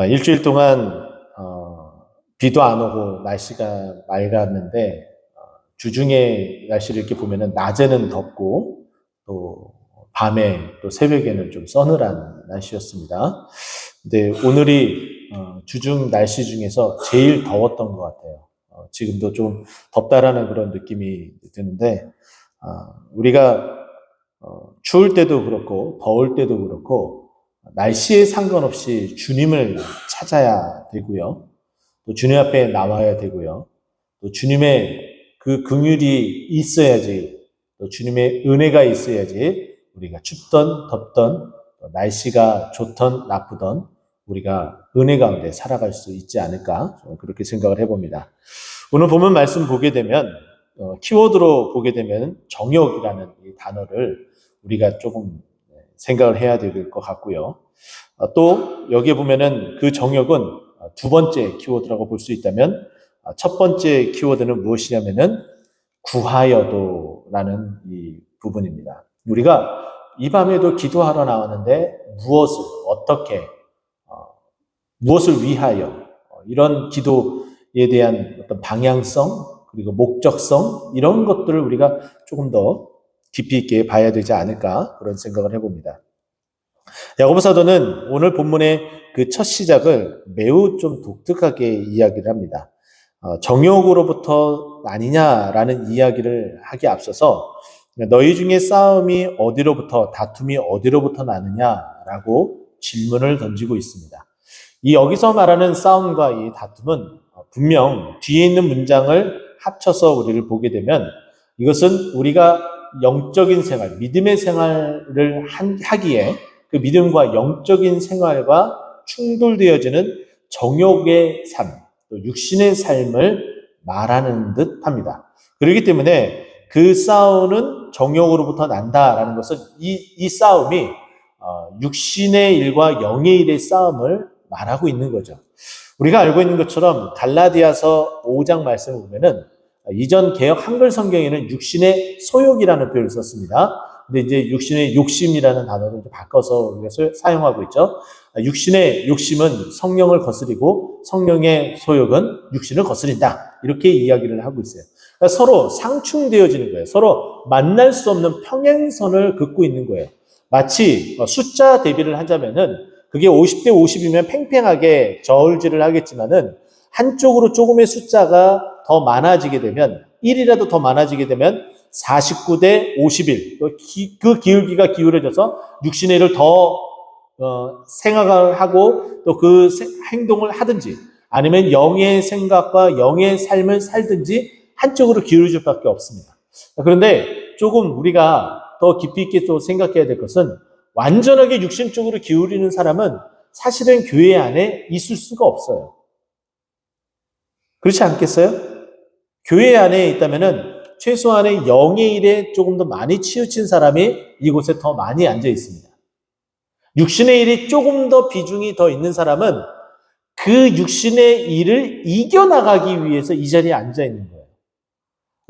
일주일 동안 비도 안 오고 날씨가 맑았는데 주중에 날씨를 이렇게 보면은 낮에는 덥고 또 밤에 또 새벽에는 좀 서늘한 날씨였습니다. 근데 오늘이 주중 날씨 중에서 제일 더웠던 것 같아요. 지금도 좀 덥다라는 그런 느낌이 드는데 우리가 추울 때도 그렇고 더울 때도 그렇고 날씨에 상관없이 주님을 찾아야 되고요. 또 주님 앞에 나와야 되고요. 또 주님의 그 긍휼이 있어야지, 또 주님의 은혜가 있어야지 우리가 춥던 덥던 날씨가 좋던 나쁘던 우리가 은혜 가운데 살아갈 수 있지 않을까, 저는 그렇게 생각을 해봅니다. 오늘 본문 말씀 보게 되면 키워드로 보게 되면 정욕이라는 이 단어를 우리가 조금 생각을 해야 될 것 같고요. 또 여기에 보면은 그 정욕은 두 번째 키워드라고 볼 수 있다면 첫 번째 키워드는 무엇이냐면은 구하여도라는 이 부분입니다. 우리가 이 밤에도 기도하러 나왔는데 무엇을 어떻게 무엇을 위하여 이런 기도에 대한 어떤 방향성 그리고 목적성 이런 것들을 우리가 조금 더 깊이 있게 봐야 되지 않을까 그런 생각을 해봅니다. 야고보 사도는 오늘 본문의 그 첫 시작을 매우 좀 독특하게 이야기를 합니다. 정욕으로부터 아니냐라는 이야기를 하기에 앞서서 너희 중에 싸움이 어디로부터 다툼이 어디로부터 나느냐라고 질문을 던지고 있습니다. 이 여기서 말하는 싸움과 이 다툼은 분명 뒤에 있는 문장을 합쳐서 우리를 보게 되면 이것은 우리가 영적인 생활, 믿음의 생활을 하기에 그 믿음과 영적인 생활과 충돌되어지는 정욕의 삶, 또 육신의 삶을 말하는 듯 합니다. 그렇기 때문에 그 싸움은 정욕으로부터 난다라는 것은 이 싸움이 육신의 일과 영의 일의 싸움을 말하고 있는 거죠. 우리가 알고 있는 것처럼 갈라디아서 5장 말씀을 보면은 이전 개역 한글 성경에는 육신의 소욕이라는 표현을 썼습니다. 근데 이제 육신의 욕심이라는 단어를 이제 바꿔서 우리가 사용하고 있죠. 육신의 욕심은 성령을 거스리고 성령의 소욕은 육신을 거스린다. 이렇게 이야기를 하고 있어요. 그러니까 서로 상충되어지는 거예요. 서로 만날 수 없는 평행선을 긋고 있는 거예요. 마치 숫자 대비를 하자면은 그게 50대 50이면 팽팽하게 저울질을 하겠지만은 한쪽으로 조금의 숫자가 더 많아지게 되면 1이라도 더 많아지게 되면 49대 51 그 기울기가 기울어져서 육신의 일을 더 생각을 하고 또 그 행동을 하든지 아니면 영의 생각과 영의 삶을 살든지 한쪽으로 기울어질 수밖에 없습니다. 그런데 조금 우리가 더 깊이 있게 또 생각해야 될 것은 완전하게 육신 쪽으로 기울이는 사람은 사실은 교회 안에 있을 수가 없어요. 그렇지 않겠어요? 교회 안에 있다면은 최소한의 영의 일에 조금 더 많이 치우친 사람이 이곳에 더 많이 앉아 있습니다. 육신의 일이 조금 더 비중이 더 있는 사람은 그 육신의 일을 이겨나가기 위해서 이 자리에 앉아 있는 거예요.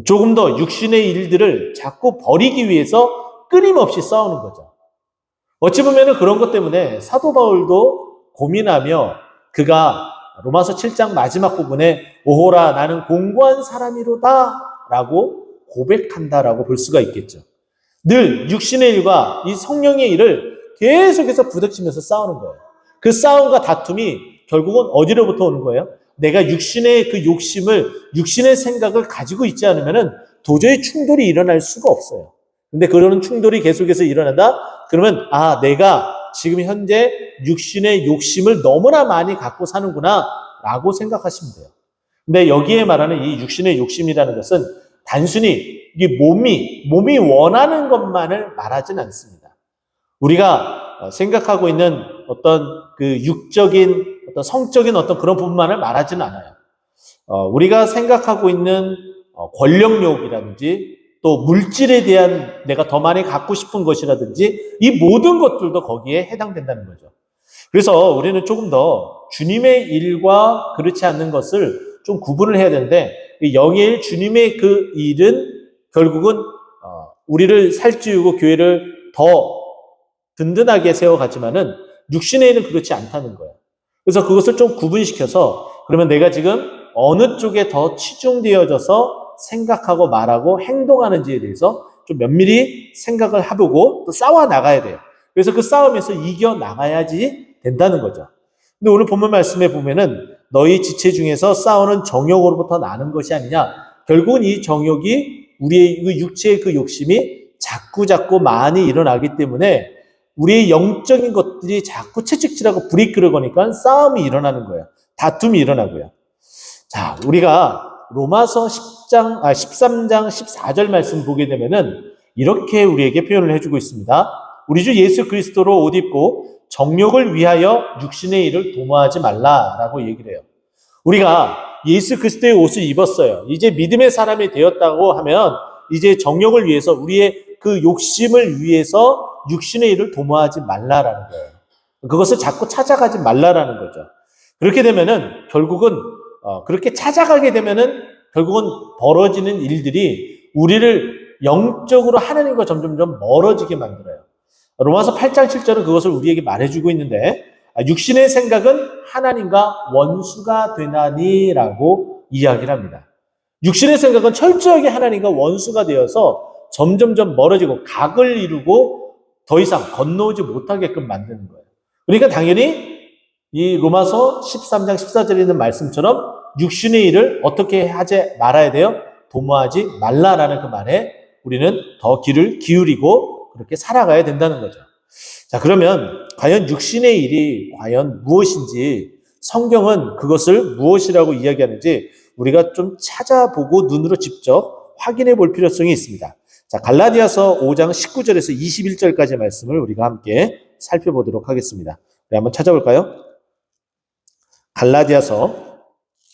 조금 더 육신의 일들을 자꾸 버리기 위해서 끊임없이 싸우는 거죠. 어찌 보면 그런 것 때문에 사도 바울도 고민하며 그가 로마서 7장 마지막 부분에 오호라 나는 공고한 사람이로다 라고 고백한다라고 볼 수가 있겠죠. 늘 육신의 일과 이 성령의 일을 계속해서 부딪히면서 싸우는 거예요. 그 싸움과 다툼이 결국은 어디로부터 오는 거예요? 내가 육신의 그 욕심을, 육신의 생각을 가지고 있지 않으면 도저히 충돌이 일어날 수가 없어요. 근데 그런 충돌이 계속해서 일어난다? 그러면 내가 지금 현재 육신의 욕심을 너무나 많이 갖고 사는구나 라고 생각하시면 돼요. 근데 여기에 말하는 이 육신의 욕심이라는 것은 단순히 이게 몸이 원하는 것만을 말하지는 않습니다. 우리가 생각하고 있는 어떤 그 육적인 어떤 성적인 어떤 그런 부분만을 말하지는 않아요. 우리가 생각하고 있는 권력욕이라든지 또 물질에 대한 내가 더 많이 갖고 싶은 것이라든지 이 모든 것들도 거기에 해당된다는 거죠. 그래서 우리는 조금 더 주님의 일과 그렇지 않는 것을 좀 구분을 해야 되는데 영의 일, 주님의 그 일은 결국은 우리를 살찌우고 교회를 더 든든하게 세워가지만은 육신의 일은 그렇지 않다는 거예요. 그래서 그것을 좀 구분시켜서 그러면 내가 지금 어느 쪽에 더 치중되어져서 생각하고 말하고 행동하는지에 대해서 좀 면밀히 생각을 해보고 또 싸워 나가야 돼요. 그래서 그 싸움에서 이겨 나가야지 된다는 거죠. 근데 오늘 본문 말씀에 보면은 너희 지체 중에서 싸우는 정욕으로부터 나는 것이 아니냐. 결국은 이 정욕이 우리의 그 육체의 그 욕심이 자꾸 많이 일어나기 때문에 우리의 영적인 것들이 자꾸 채찍질하고 불이 끓어거니까 싸움이 일어나는 거예요. 다툼이 일어나고요. 자, 우리가 로마서 13장 14절 말씀 보게 되면은 이렇게 우리에게 표현을 해주고 있습니다. 우리 주 예수 그리스도로 옷 입고 정욕을 위하여 육신의 일을 도모하지 말라라고 얘기를 해요. 우리가 예수 그리스도의 옷을 입었어요. 이제 믿음의 사람이 되었다고 하면 이제 정욕을 위해서 우리의 그 욕심을 위해서 육신의 일을 도모하지 말라라는 거예요. 그것을 자꾸 찾아가지 말라라는 거죠. 그렇게 되면은 결국은 그렇게 찾아가게 되면은 결국은 벌어지는 일들이 우리를 영적으로 하나님과 점점점 멀어지게 만들어요. 로마서 8장 7절은 그것을 우리에게 말해주고 있는데 육신의 생각은 하나님과 원수가 되나니라고 이야기를 합니다. 육신의 생각은 철저하게 하나님과 원수가 되어서 점점점 멀어지고 각을 이루고 더 이상 건너오지 못하게끔 만드는 거예요. 그러니까 당연히 이 로마서 13장 14절에 있는 말씀처럼 육신의 일을 어떻게 하지 말아야 돼요? 도모하지 말라라는 그 말에 우리는 더 귀를 기울이고 그렇게 살아가야 된다는 거죠. 자, 그러면 과연 육신의 일이 과연 무엇인지 성경은 그것을 무엇이라고 이야기하는지 우리가 좀 찾아보고 눈으로 직접 확인해 볼 필요성이 있습니다. 자, 갈라디아서 5장 19절에서 21절까지 말씀을 우리가 함께 살펴보도록 하겠습니다. 네, 한번 찾아볼까요? 갈라디아서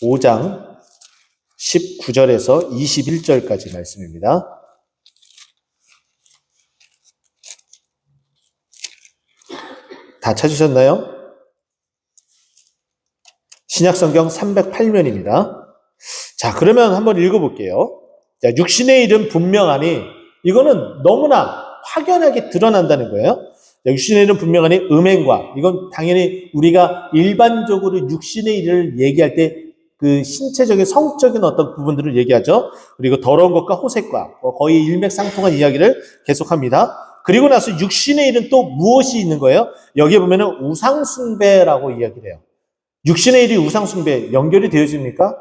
5장 19절에서 21절까지 말씀입니다. 다 찾으셨나요? 신약성경 308면입니다. 자, 그러면 한번 읽어볼게요. 자, 육신의 일은 분명하니 이거는 너무나 확연하게 드러난다는 거예요. 자, 육신의 일은 분명하니 음행과 이건 당연히 우리가 일반적으로 육신의 일을 얘기할 때 그 신체적인 성적인 어떤 부분들을 얘기하죠. 그리고 더러운 것과 호색과 거의 일맥상통한 이야기를 계속합니다. 그리고 나서 육신의 일은 또 무엇이 있는 거예요? 여기에 보면은 우상숭배라고 이야기를 해요. 육신의 일이 우상숭배 연결이 되어집니까?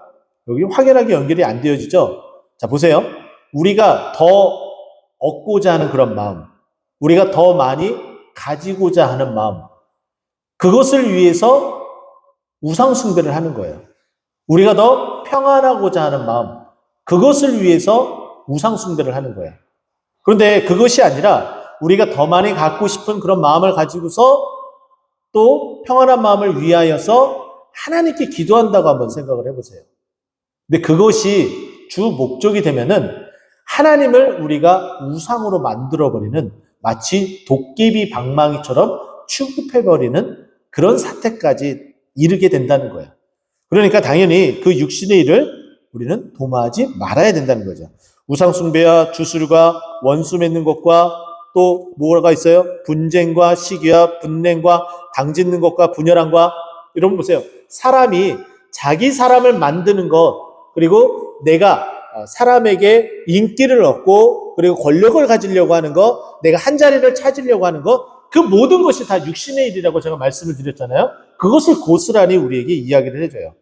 여기 확연하게 연결이 안 되어지죠? 자, 보세요. 우리가 더 얻고자 하는 그런 마음, 우리가 더 많이 가지고자 하는 마음, 그것을 위해서 우상숭배를 하는 거예요. 우리가 더 평안하고자 하는 마음, 그것을 위해서 우상숭배를 하는 거예요. 그런데 그것이 아니라 우리가 더 많이 갖고 싶은 그런 마음을 가지고서 또 평안한 마음을 위하여서 하나님께 기도한다고 한번 생각을 해보세요. 근데 그것이 주 목적이 되면은 하나님을 우리가 우상으로 만들어버리는 마치 도깨비 방망이처럼 취급해버리는 그런 사태까지 이르게 된다는 거예요. 그러니까 당연히 그 육신의 일을 우리는 도모하지 말아야 된다는 거죠. 우상숭배와 주술과 원수 맺는 것과 또 뭐가 있어요? 분쟁과 시기와 분냉과 당짓는 것과 분열함과 이런 거 보세요. 사람이 자기 사람을 만드는 것 그리고 내가 사람에게 인기를 얻고 그리고 권력을 가지려고 하는 것 내가 한 자리를 찾으려고 하는 것 그 모든 것이 다 육신의 일이라고 제가 말씀을 드렸잖아요. 그것을 고스란히 우리에게 이야기를 해줘요.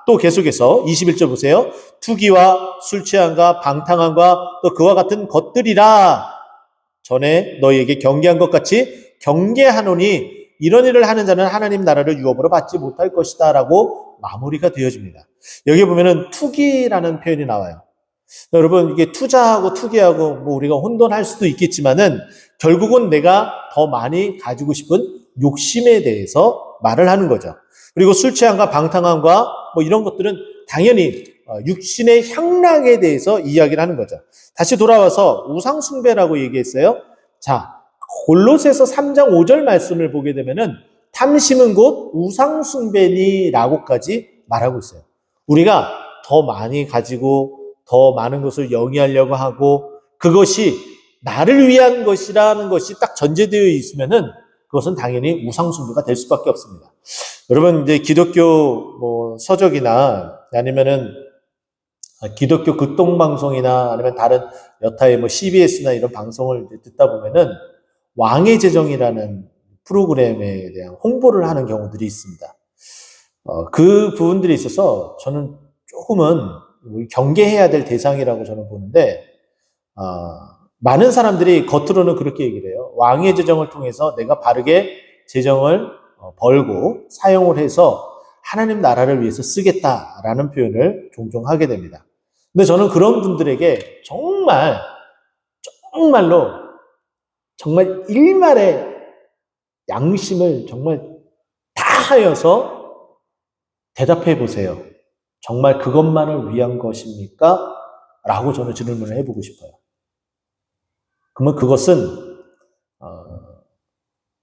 또 계속해서 21절 보세요. 투기와 술 취함과 방탕함과 또 그와 같은 것들이라 전에 너희에게 경계한 것 같이 경계하노니 이런 일을 하는 자는 하나님 나라를 유업으로 받지 못할 것이다 라고 마무리가 되어집니다. 여기 보면은 투기라는 표현이 나와요. 여러분 이게 투자하고 투기하고 뭐 우리가 혼돈할 수도 있겠지만은 결국은 내가 더 많이 가지고 싶은 욕심에 대해서 말을 하는 거죠. 그리고 술 취함과 방탕함과 뭐 이런 것들은 당연히 육신의 향락에 대해서 이야기를 하는 거죠. 다시 돌아와서 우상숭배라고 얘기했어요. 자, 골로새서 3장 5절 말씀을 보게 되면은 탐심은 곧 우상숭배니라고까지 말하고 있어요. 우리가 더 많이 가지고 더 많은 것을 영위하려고 하고 그것이 나를 위한 것이라는 것이 딱 전제되어 있으면은 그것은 당연히 우상숭배가 될 수밖에 없습니다. 여러분, 이제 기독교 뭐 서적이나 아니면은 기독교 극동방송이나 아니면 다른 여타의 뭐 CBS나 이런 방송을 듣다 보면은 왕의 제정이라는 프로그램에 대한 홍보를 하는 경우들이 있습니다. 그 부분들이 있어서 저는 조금은 경계해야 될 대상이라고 저는 보는데, 많은 사람들이 겉으로는 그렇게 얘기를 해요. 왕의 제정을 통해서 내가 바르게 재정을 벌고 사용을 해서 하나님 나라를 위해서 쓰겠다라는 표현을 종종 하게 됩니다. 근데 저는 그런 분들에게 정말로 정말 일말의 양심을 정말 다하여서 대답해 보세요. 정말 그것만을 위한 것입니까? 라고 저는 질문을 해보고 싶어요. 그러면 그것은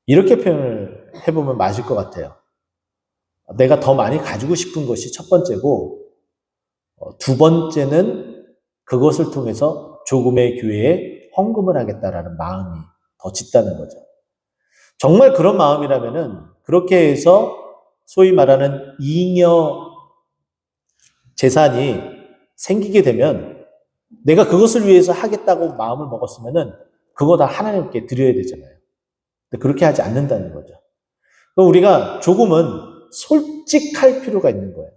이렇게 표현을 해보면 맞을 것 같아요. 내가 더 많이 가지고 싶은 것이 첫 번째고, 두 번째는 그것을 통해서 조금의 교회에 헌금을 하겠다라는 마음이 더 짙다는 거죠. 정말 그런 마음이라면은 그렇게 해서 소위 말하는 잉여 재산이 생기게 되면 내가 그것을 위해서 하겠다고 마음을 먹었으면은 그거 다 하나님께 드려야 되잖아요. 근데 그렇게 하지 않는다는 거죠. 그럼 우리가 조금은 솔직할 필요가 있는 거예요.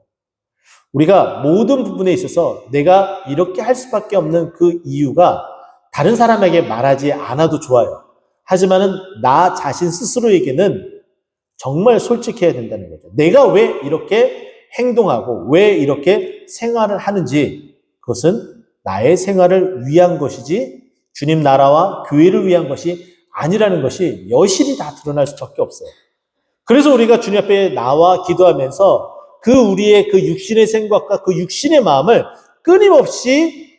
우리가 모든 부분에 있어서 내가 이렇게 할 수밖에 없는 그 이유가 다른 사람에게 말하지 않아도 좋아요. 하지만은 나 자신 스스로에게는 정말 솔직해야 된다는 거죠. 내가 왜 이렇게 행동하고 왜 이렇게 생활을 하는지, 그것은 나의 생활을 위한 것이지 주님 나라와 교회를 위한 것이 아니라는 것이 여실히 다 드러날 수밖에 없어요. 그래서 우리가 주님 앞에 나와 기도하면서 그 우리의 그 육신의 생각과 그 육신의 마음을 끊임없이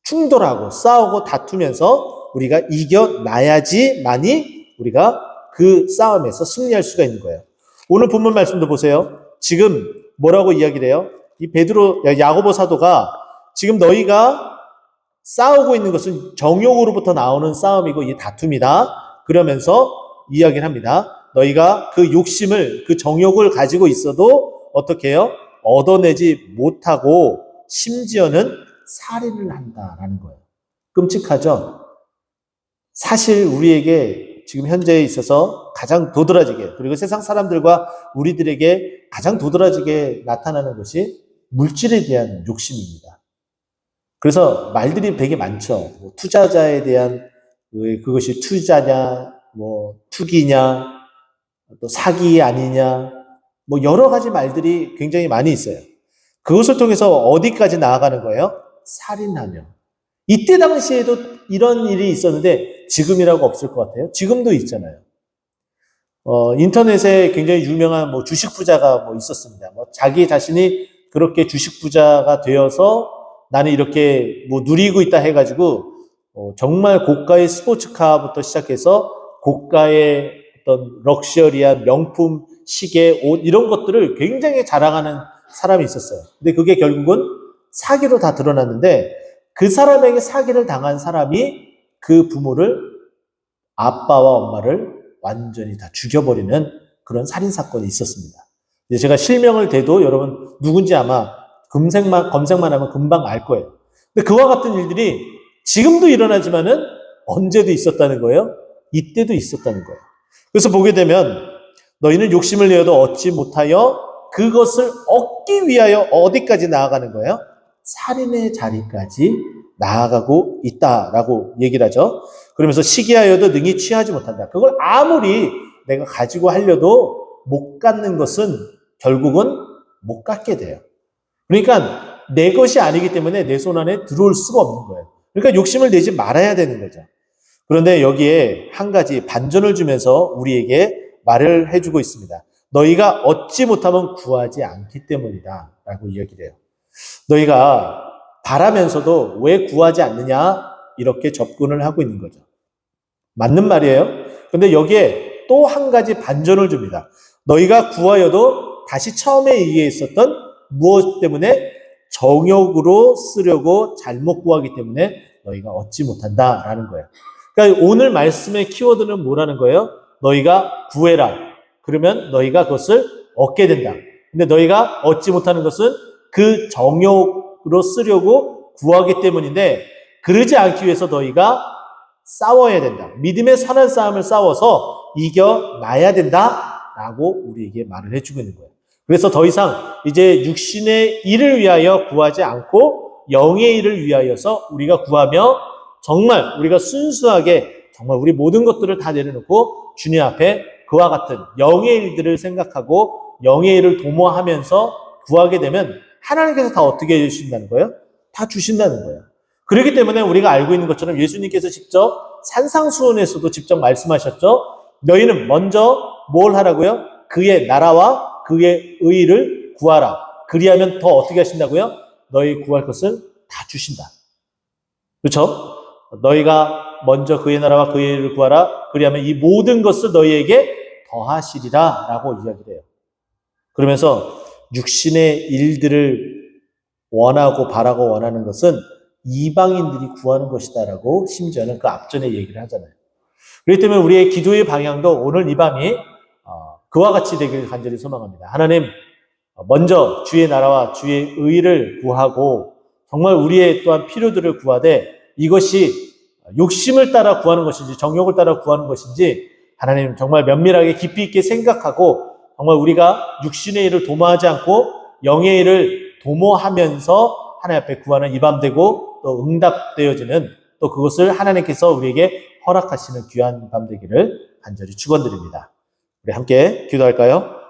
충돌하고 싸우고 다투면서 우리가 이겨나야지만이 우리가 그 싸움에서 승리할 수가 있는 거예요. 오늘 본문 말씀도 보세요. 지금 뭐라고 이야기를 해요? 이 야고보 사도가 지금 너희가 싸우고 있는 것은 정욕으로부터 나오는 싸움이고 이 다툼이다. 그러면서 이야기를 합니다. 너희가 그 욕심을, 그 정욕을 가지고 있어도 어떻게 해요? 얻어내지 못하고 심지어는 살인을 한다라는 거예요. 끔찍하죠? 사실 우리에게 지금 현재에 있어서 가장 도드라지게, 그리고 세상 사람들과 우리들에게 가장 도드라지게 나타나는 것이 물질에 대한 욕심입니다. 그래서 말들이 되게 많죠. 뭐 투자자에 대한 그것이 투자냐, 뭐 투기냐, 또 사기 아니냐, 뭐 여러 가지 말들이 굉장히 많이 있어요. 그것을 통해서 어디까지 나아가는 거예요? 살인하며. 이때 당시에도 이런 일이 있었는데 지금이라고 없을 것 같아요. 지금도 있잖아요. 인터넷에 굉장히 유명한 뭐 주식 부자가 뭐 있었습니다. 뭐 자기 자신이 그렇게 주식 부자가 되어서 나는 이렇게 뭐 누리고 있다 해가지고 정말 고가의 스포츠카부터 시작해서 고가의 어떤 럭셔리한 명품 시계, 옷 이런 것들을 굉장히 자랑하는 사람이 있었어요. 근데 그게 결국은 사기로 다 드러났는데 그 사람에게 사기를 당한 사람이 그 부모를, 아빠와 엄마를 완전히 다 죽여버리는 그런 살인사건이 있었습니다. 이제 제가 실명을 대도 여러분 누군지 아마 검색만 하면 금방 알 거예요. 근데 그와 같은 일들이 지금도 일어나지만은 언제도 있었다는 거예요? 이때도 있었다는 거예요. 그래서 보게 되면 너희는 욕심을 내어도 얻지 못하여 그것을 얻기 위하여 어디까지 나아가는 거예요? 살인의 자리까지 나아가고 있다라고 얘기를 하죠. 그러면서 시기하여도 능히 취하지 못한다. 그걸 아무리 내가 가지고 하려도 못 갖는 것은 결국은 못 갖게 돼요. 그러니까 내 것이 아니기 때문에 내 손 안에 들어올 수가 없는 거예요. 그러니까 욕심을 내지 말아야 되는 거죠. 그런데 여기에 한 가지 반전을 주면서 우리에게 말을 해주고 있습니다. 너희가 얻지 못하면 구하지 않기 때문이다 라고 이야기를 해요. 너희가 바라면서도 왜 구하지 않느냐 이렇게 접근을 하고 있는 거죠. 맞는 말이에요. 근데 여기에 또 한 가지 반전을 줍니다. 너희가 구하여도 다시 처음에 얘기했었던 무엇 때문에 정욕으로 쓰려고 잘못 구하기 때문에 너희가 얻지 못한다라는 거예요. 그러니까 오늘 말씀의 키워드는 뭐라는 거예요? 너희가 구해라. 그러면 너희가 그것을 얻게 된다. 근데 너희가 얻지 못하는 것은 그 정욕으로 쓰려고 구하기 때문인데 그러지 않기 위해서 너희가 싸워야 된다. 믿음의 선한 싸움을 싸워서 이겨나야 된다라고 우리에게 말을 해주고 있는 거예요. 그래서 더 이상 이제 육신의 일을 위하여 구하지 않고 영의 일을 위하여서 우리가 구하며 정말 우리가 순수하게 정말 우리 모든 것들을 다 내려놓고 주님 앞에 그와 같은 영의 일들을 생각하고 영의 일을 도모하면서 구하게 되면 하나님께서 다 어떻게 해주신다는 거예요? 다 주신다는 거예요. 그렇기 때문에 우리가 알고 있는 것처럼 예수님께서 직접 산상수훈에서도 직접 말씀하셨죠. 너희는 먼저 뭘 하라고요? 그의 나라와 그의 의를 구하라. 그리하면 더 어떻게 하신다고요? 너희 구할 것은 다 주신다. 그렇죠? 너희가 먼저 그의 나라와 그의 의를 구하라. 그리하면 이 모든 것을 너희에게 더하시리라 라고 이야기를 해요. 그러면서 육신의 일들을 원하고 바라고 원하는 것은 이방인들이 구하는 것이다라고 심지어는 그 앞전에 얘기를 하잖아요. 그렇기 때문에 우리의 기도의 방향도 오늘 이 밤이 그와 같이 되기를 간절히 소망합니다. 하나님, 먼저 주의 나라와 주의 의를 구하고 정말 우리의 또한 필요들을 구하되 이것이 욕심을 따라 구하는 것인지 정욕을 따라 구하는 것인지 하나님 정말 면밀하게 깊이 있게 생각하고 정말 우리가 육신의 일을 도모하지 않고 영의 일을 도모하면서 하나님 앞에 구하는 이 밤 되고 또 응답되어지는 또 그것을 하나님께서 우리에게 허락하시는 귀한 밤 되기를 간절히 축원드립니다. 우리 함께 기도할까요?